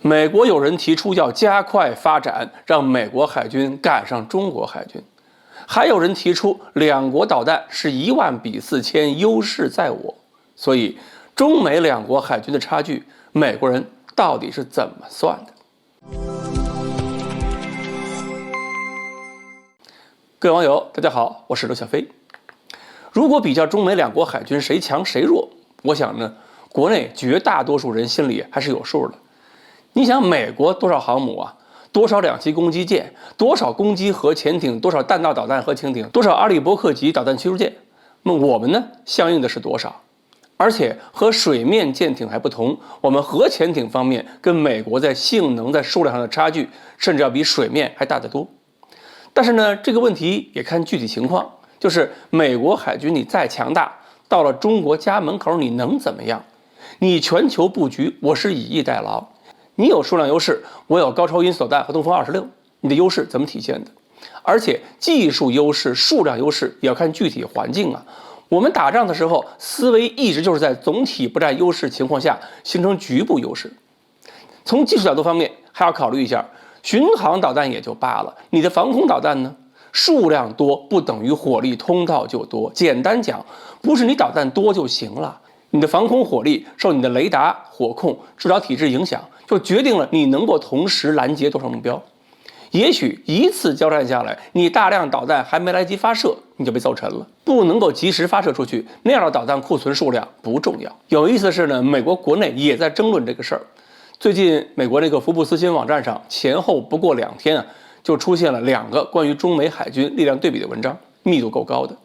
美国有人提出要加快发展，让美国海军赶上中国海军；还有人提出两国导弹是10000比4000，优势在我。所以，中美两国海军的差距，美国人到底是怎么算的？各位网友，大家好，我是刘小飞。如果比较中美两国海军谁强谁弱，我想呢，国内绝大多数人心里还是有数的。你想美国多少航母啊，多少两栖攻击舰，多少攻击核潜艇，多少弹道导弹核潜艇，多少阿利伯克级导弹驱逐舰，那么我们呢，相应的是多少？而且和水面舰艇还不同，我们核潜艇方面跟美国在性能在数量上的差距，甚至要比水面还大得多。但是呢，这个问题也看具体情况，就是美国海军你再强大，到了中国家门口你能怎么样？你全球布局，我是以逸待劳。你有数量优势，我有高超音速导弹和东风26，你的优势怎么体现的？而且技术优势、数量优势也要看具体环境啊。我们打仗的时候，思维一直就是在总体不占优势情况下形成局部优势。从技术角度方面，还要考虑一下，巡航导弹也就罢了，你的防空导弹呢？数量多不等于火力通道就多。简单讲，不是你导弹多就行了。你的防空火力受你的雷达、火控、制导体制影响，就决定了你能够同时拦截多少目标。也许一次交战下来，你大量导弹还没来及发射，你就被揍沉了，不能够及时发射出去，那样的导弹库存数量不重要。有意思的是呢，美国国内也在争论这个事儿。最近美国那个福布斯新闻网站上，前后不过2天啊，就出现了2个关于中美海军力量对比的文章，密度够高的。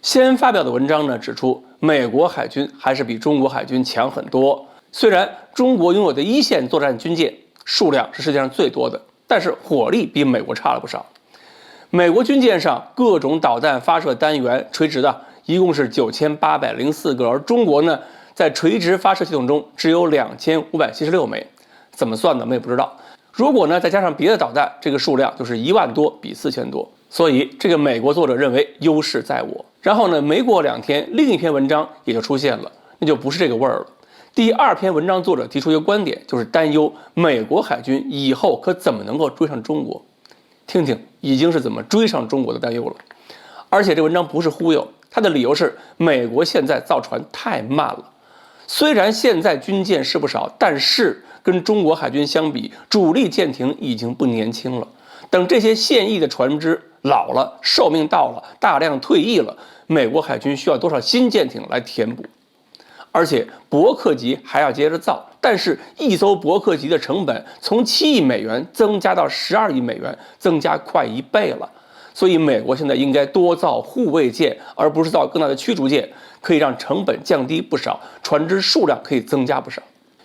先发表的文章呢，指出美国海军还是比中国海军强很多。虽然中国拥有的一线作战军舰数量是世界上最多的，但是火力比美国差了不少。美国军舰上各种导弹发射单元垂直的一共是9804个，而中国呢，在垂直发射系统中只有2576枚。怎么算的我们也不知道。如果呢再加上别的导弹，这个数量就是10000多比4000多。所以这个美国作者认为优势在我。然后呢，没过2天，另一篇文章也就出现了，那就不是这个味儿了。第2篇文章作者提出一个观点，就是担忧美国海军以后可怎么能够追上中国。听听已经是怎么追上中国的担忧了。而且这文章不是忽悠，他的理由是美国现在造船太慢了。虽然现在军舰是不少，但是跟中国海军相比，主力舰艇已经不年轻了。等这些现役的船只老了，寿命到了，大量退役了，美国海军需要多少新舰艇来填补？而且伯克级还要接着造，但是一艘伯克级的成本从7亿美元增加到12亿美元，增加快1倍了。所以美国现在应该多造护卫舰，而不是造更大的驱逐舰，可以让成本降低不少，船只数量可以增加不少。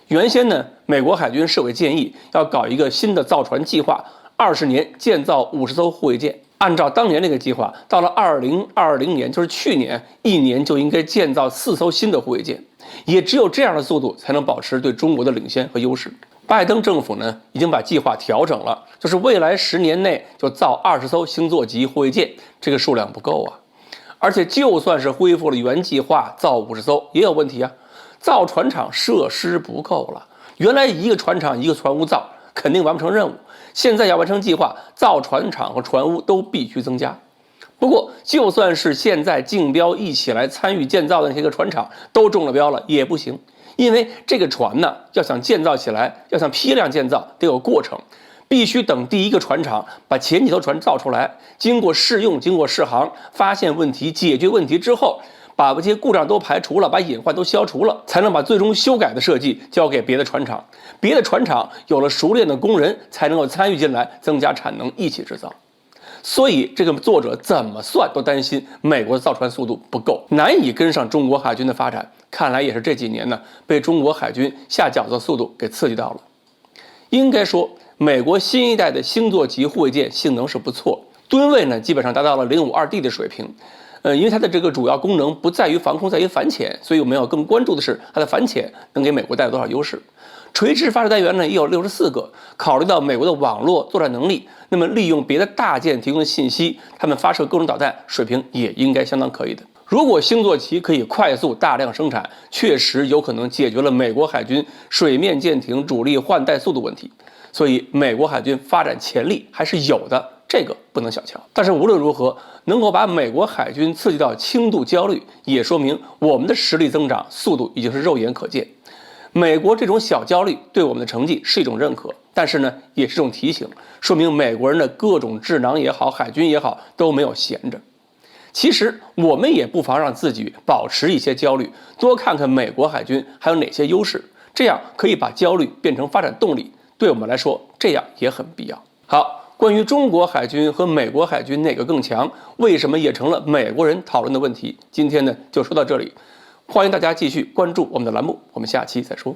原先呢，美国海军设委建议要搞一个新的造船计划，20年建造50艘护卫舰。按照当年那个计划，到了2020年，就是去年，1年就应该建造4艘新的护卫舰。也只有这样的速度，才能保持对中国的领先和优势。拜登政府呢，已经把计划调整了，就是未来10年内就造20艘星座级护卫舰，这个数量不够啊。而且就算是恢复了原计划造50艘，也有问题啊。造船厂设施不够了，原来一个船厂一个船坞造，肯定完不成任务。现在要完成计划，造船厂和船坞都必须增加。不过，就算是现在竞标一起来参与建造的那些个船厂都中了标了，也不行，因为这个船呢，要想建造起来，要想批量建造，得有过程，必须等第一个船厂把前几艘船造出来，经过试用、经过试航，发现问题、解决问题之后，把这些故障都排除了，把隐患都消除了，才能把最终修改的设计交给别的船厂。别的船厂有了熟练的工人，才能够参与进来，增加产能，一起制造。所以这个作者怎么算都担心美国的造船速度不够，难以跟上中国海军的发展。看来也是这几年呢，被中国海军下饺子速度给刺激到了。应该说，美国新一代的星座级护卫舰性能是不错，吨位呢基本上达到了052D 的水平。因为它的这个主要功能不在于防空，在于反潜，所以我们要更关注的是它的反潜能给美国带来多少优势。垂直发射单元呢也有64个，考虑到美国的网络作战能力，那么利用别的大舰提供的信息，他们发射各种导弹水平也应该相当可以的。如果星座旗可以快速大量生产，确实有可能解决了美国海军水面舰艇主力换代速度问题。所以，美国海军发展潜力还是有的，这个不能小瞧。但是无论如何，能够把美国海军刺激到轻度焦虑，也说明我们的实力增长速度已经是肉眼可见。美国这种小焦虑对我们的成绩是一种认可，但是呢，也是一种提醒，说明美国人的各种智囊也好，海军也好，都没有闲着。其实我们也不妨让自己保持一些焦虑，多看看美国海军还有哪些优势，这样可以把焦虑变成发展动力。对我们来说，这样也很必要。好，关于中国海军和美国海军哪个更强，为什么也成了美国人讨论的问题，今天呢就说到这里。欢迎大家继续关注我们的栏目，我们下期再说。